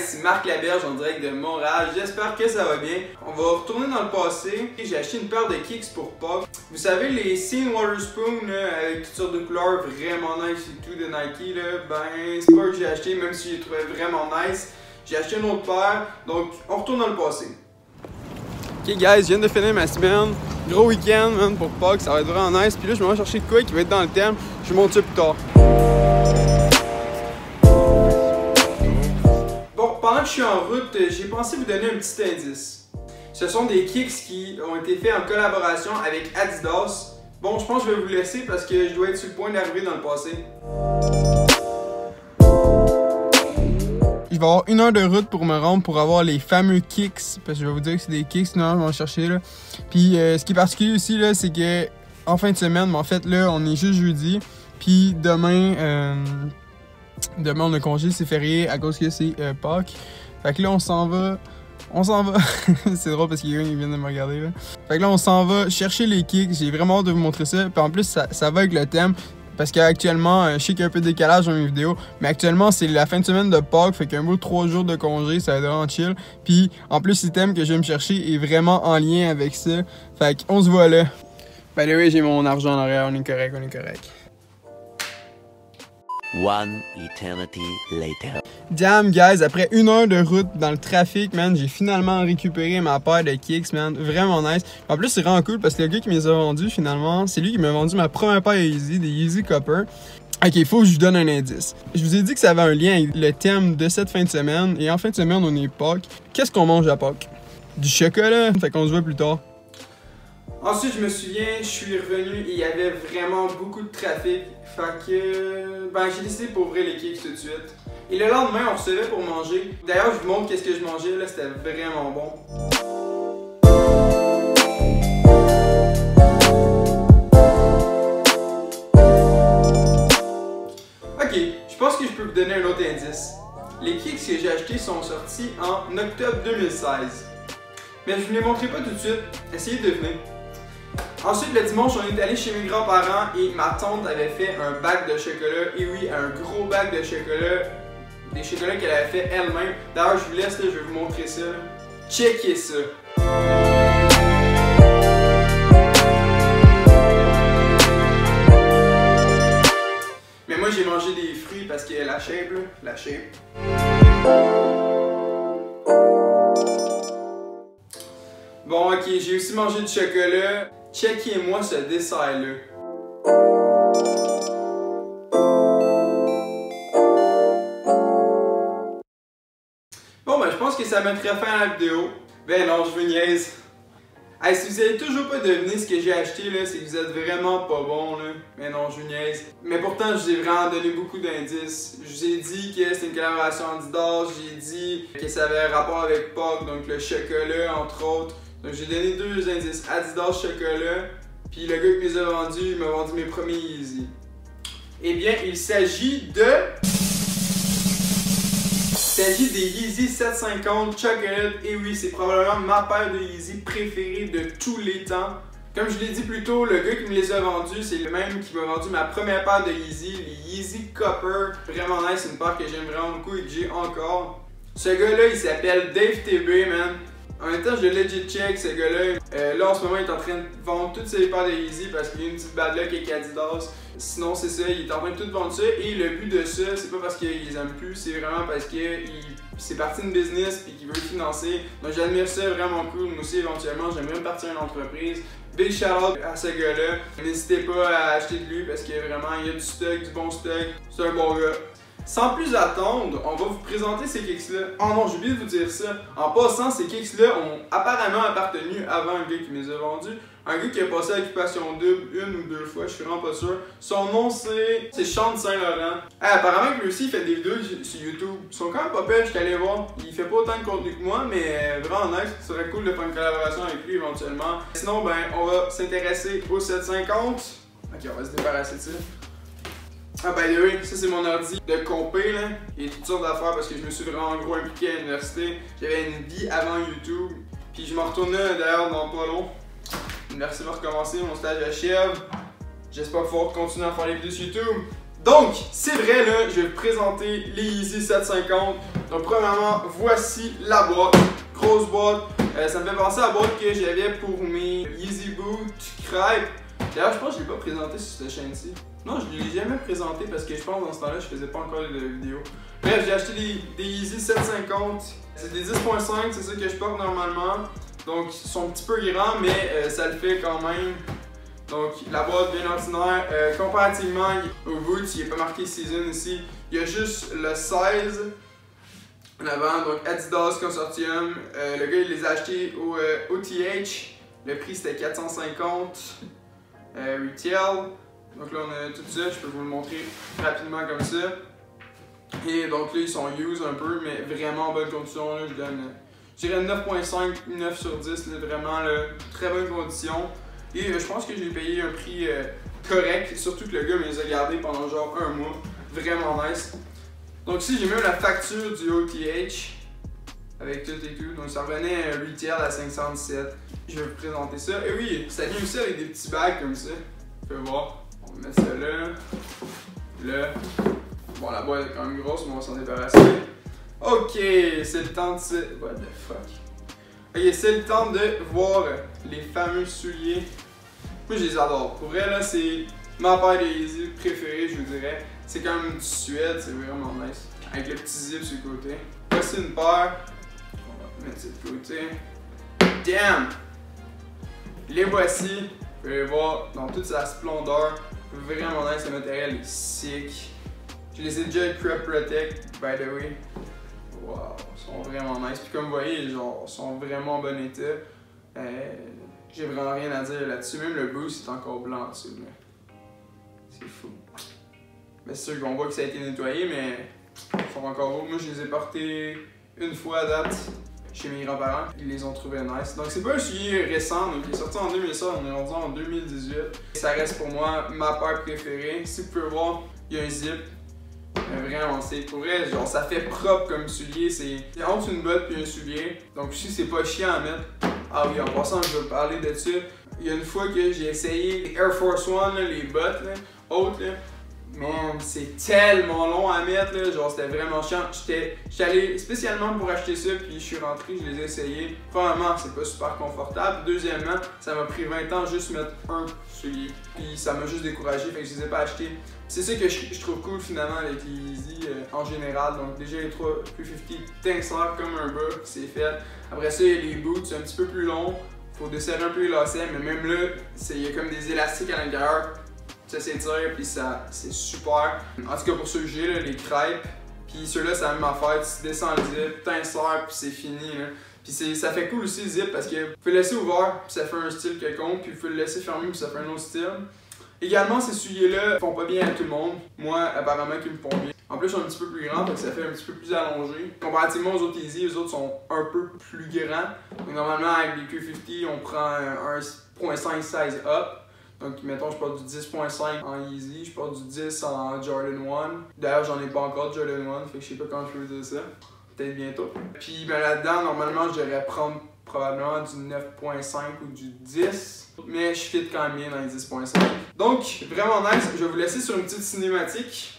c'est Marc Laberge en direct de Montréal. J'espère que ça va bien. On va retourner dans le passé. J'ai acheté une paire de kicks pour Pâques. Vous savez, les Scene Waterspoon avec toutes sortes de couleurs vraiment nice et tout de Nike, là, ben c'est pas que j'ai acheté, même si je les trouvais vraiment nice. J'ai acheté une autre paire, donc on retourne dans le passé. Ok guys, je viens de finir ma semaine. Gros week-end man, pour Pâques, ça va être vraiment nice. Puis là, je m'en vais chercher de quoi qui va être dans le thème. Je vous montre ça plus tard. Pendant que je suis en route, j'ai pensé vous donner un petit indice. Ce sont des kicks qui ont été faits en collaboration avec Adidas. Bon, je pense que je vais vous laisser parce que je dois être sur le point d'arriver dans le passé. Je vais avoir 1 heure de route pour me rendre pour avoir les fameux kicks. Parce que je vais vous dire que c'est des kicks, sinon je vais en chercher là. Puis ce qui est particulier aussi là, c'est que en fin de semaine, mais en fait là, on est juste jeudi. Puis demain, on a congé, c'est férié à cause que c'est Pâques. Fait que là, on s'en va. C'est drôle parce qu'il y a quelqu'un qui vient de me regarder là. Fait que là, on s'en va chercher les kicks. J'ai vraiment hâte de vous montrer ça. Puis en plus, ça va avec le thème. Parce qu'actuellement, je sais qu'il y a un peu de décalage dans mes vidéos. Mais actuellement, c'est la fin de semaine de Pâques. Fait qu'un beau 3 jours de congé, ça va être vraiment chill. Puis en plus, le thème que je vais me chercher est vraiment en lien avec ça. Fait qu'on se voit là. By the way, j'ai mon argent en arrière. On est correct, on est correct. One eternity later. Damn guys, après 1 heure de route dans le trafic, man, j'ai finalement récupéré ma paire de kicks, man, vraiment nice. En plus, c'est vraiment cool parce que le gars qui me les a vendus finalement, c'est lui qui m'a vendu ma première paire Yeezy, des Yeezy Copper. Ok, il faut que je vous donne un indice. Je vous ai dit que ça avait un lien avec le thème de cette fin de semaine, et en fin de semaine, on est Pâques. Qu'est-ce qu'on mange à Pâques? Du chocolat, fait qu'on se voit plus tard. Ensuite, je me souviens, je suis revenu et il y avait vraiment beaucoup de trafic. Fait que, ben, j'ai décidé pour ouvrir les kicks tout de suite. Et le lendemain, on recevait pour manger. D'ailleurs, je vous montre qu'est-ce que je mangeais, là, c'était vraiment bon. Ok, je pense que je peux vous donner un autre indice. Les kicks que j'ai achetés sont sortis en octobre 2016. Mais je ne vous les montrerai pas tout de suite, essayez de deviner. Ensuite, le dimanche, on est allé chez mes grands-parents et ma tante avait fait un bac de chocolat. Et oui, un gros bac de chocolat. Des chocolats qu'elle avait fait elle-même. D'ailleurs, je vous laisse, là, je vais vous montrer ça. Là. Checkez ça. Mais moi, j'ai mangé des fruits parce que la shape, là, la shape. Bon, ok, j'ai aussi mangé du chocolat. Checkez-moi ce dessert-là. Bon, ben, je pense que ça mettrait fin à la vidéo. Ben non, je vous niaise. Hey, si vous avez toujours pas deviné ce que j'ai acheté, là, c'est que vous êtes vraiment pas bon, là. Mais non, je vous niaise. Mais pourtant, je vous ai vraiment donné beaucoup d'indices. Je vous ai dit que c'était une collaboration Adidas. J'ai dit que ça avait un rapport avec Pâques, donc le chocolat, entre autres. Donc j'ai donné 2 indices, Adidas chocolat, puis le gars qui me les a vendus, il m'a vendu mes premiers Yeezy. Eh bien, il s'agit des Yeezy 750 Chocolate, et oui, c'est probablement ma paire de Yeezy préférée de tous les temps. Comme je l'ai dit plus tôt, le gars qui me les a vendus, c'est le même qui m'a vendu ma première paire de Yeezy, les Yeezy Copper. Vraiment nice, c'est une paire que j'aime vraiment beaucoup et que j'ai encore. Ce gars-là, il s'appelle Dave TB, man. En même temps, je l'ai legit check, ce gars-là. Là, en ce moment, il est en train de vendre toutes ses paires de Yeezy parce qu'il y a une petite bad luck avec Adidas. Sinon, c'est ça, il est en train de tout vendre ça. Et le but de ça, c'est pas parce qu'il les aime plus, c'est vraiment parce que c'est parti d'une business et qu'il veut le financer. Donc, j'admire ça, vraiment cool. Moi aussi, éventuellement, j'aimerais partir une entreprise. Big shout out à ce gars-là. N'hésitez pas à acheter de lui parce que vraiment, il y a du stock, du bon stock. C'est un bon gars. Sans plus attendre, on va vous présenter ces kicks-là. Oh non, j'ai oublié de vous dire ça. En passant, ces kicks-là ont apparemment appartenu avant un gars qui me les a vendus. Un gars qui a passé à l'occupation double 1 ou 2 fois, je suis vraiment pas sûr. Son nom c'est Sean Saint-Laurent. Apparemment que lui aussi il fait des vidéos sur YouTube. Ils sont quand même pas pires, je suis allé voir. Il fait pas autant de contenu que moi, mais vraiment nice. Ce serait cool de faire une collaboration avec lui éventuellement. Sinon, ben, on va s'intéresser au 750. Ok, on va se débarrasser de ça. Ah by the way, ça c'est mon ordi de compé là, il y a toutes sortes d'affaires parce que je me suis vraiment gros impliqué à l'université. J'avais une vie avant YouTube, puis je m'en retourne là d'ailleurs dans pas long. L'université va recommencer, mon stage achève. J'espère pouvoir continuer à faire les vidéos sur YouTube. Donc, c'est vrai là, je vais vous présenter les Yeezy 750. Donc premièrement, voici la boîte. Grosse boîte. Ça me fait penser à la boîte que j'avais pour mes Yeezy Boots crêpes. D'ailleurs, je pense que je ne l'ai pas présenté sur cette chaîne-ci. Non, je ne l'ai jamais présenté parce que je pense que dans ce temps-là, je faisais pas encore de vidéos. Bref, j'ai acheté des Yeezy 750. C'est des 10.5, c'est ça que je porte normalement. Donc, ils sont un petit peu grands, mais ça le fait quand même. Donc, la boîte bien ordinaire. Comparativement au Boots, il n'est pas marqué Season ici. Il y a juste le 16 en avant, donc Adidas Consortium. Le gars, il les a achetés au OTH. Le prix, c'était 450 retail. Donc là, on a tout ça. Je peux vous le montrer rapidement comme ça. Et donc là, ils sont used un peu, mais vraiment en bonne condition. Là, je dirais 9.5, 9 sur 10. Là, vraiment, là, très bonne condition. Et je pense que j'ai payé un prix correct. Surtout que le gars me les a gardés pendant genre un mois. Vraiment nice. Donc ici, j'ai même la facture du OTH. Avec tout et tout. Donc ça revenait retail à 517. Je vais vous présenter ça. Et oui, ça vient aussi avec des petits bags comme ça. Vous pouvez voir. On va mettre ça là. Là. Bon, la boîte est quand même grosse, mais on va s'en débarrasser. Ok, c'est le temps de se... What the fuck? Ok, c'est le temps de voir les fameux souliers. Moi, je les adore. Pour vrai, là, c'est ma paire de Yeezy préférée, je vous dirais. C'est quand même du suède, c'est vraiment nice. Avec le petit zip sur le côté. Voici une paire. On va mettre ça de côté. Damn! Les voici. Vous pouvez les voir dans toute sa splendeur. Vraiment nice, le matériel est sick. Je les ai déjà Crop Protect, by the way. Wow, ils sont vraiment nice. Puis comme vous voyez, genre, ils sont vraiment en bon état. J'ai vraiment rien à dire là-dessus. Même le boost est encore blanc en dessous. C'est fou. Mais c'est sûr qu'on voit que ça a été nettoyé, mais ils sont encore beaux. Moi, je les ai portés une fois à date chez mes grands-parents. Ils les ont trouvés nice. Donc, c'est pas un soulier récent. Donc, il est sorti en 2016. On est rendu en 2018. Ça reste pour moi ma paire préférée. Si vous pouvez voir, il y a un zip. Vraiment, c'est pour vrai, genre ça fait propre comme soulier, c'est entre une botte puis un soulier, donc si c'est pas chiant à mettre. Ah oui, en passant, je vais parler de ça. Il y a une fois que j'ai essayé les Air Force One, là, les bottes là, hautes, là. Man, c'est tellement long à mettre, là, genre c'était vraiment chiant. J'étais allé spécialement pour acheter ça, puis je suis rentré, je les ai essayés. Premièrement, c'est pas super confortable. Deuxièmement, ça m'a pris 20 ans juste mettre un soulier. Puis ça m'a juste découragé, fait que je les ai pas achetés. C'est ça que je trouve cool finalement avec les Yeezy en général. Donc déjà les 350 tincelent comme un bas, c'est fait. Après ça, il y a les boots, c'est un petit peu plus long. Faut desserrer un peu les lacets, mais même là, il y a comme des élastiques à l'intérieur. Ça s'étire, puis ça, c'est super. En tout cas pour ceux que j'ai, là, les crêpes, puis ceux-là, c'est la même affaire. Tu descends le zip, t'insères, puis c'est fini. Là. Puis ça fait cool aussi le zip parce que vous pouvez le laisser ouvert, puis ça fait un style quelconque, puis vous pouvez le laisser fermé, puis ça fait un autre style. Également, ces souliers-là font pas bien à tout le monde. Moi, apparemment, qu'ils me font bien. En plus, ils sont un petit peu plus grands, donc ça fait un petit peu plus allongé. Comparativement aux autres Yeezy, les autres sont un peu plus grands. Donc normalement, avec les Q50, on prend un 1.5 size up. Donc, mettons, je porte du 10.5 en Yeezy, je porte du 10 en Jordan 1. D'ailleurs, j'en ai pas encore de Jordan 1, fait que je sais pas quand je peux dire ça. Peut-être bientôt. Puis ben, là-dedans, normalement, je devrais prendre probablement du 9.5 ou du 10. Mais je fit quand même bien dans les 10.5. Donc, vraiment nice. Je vais vous laisser sur une petite cinématique.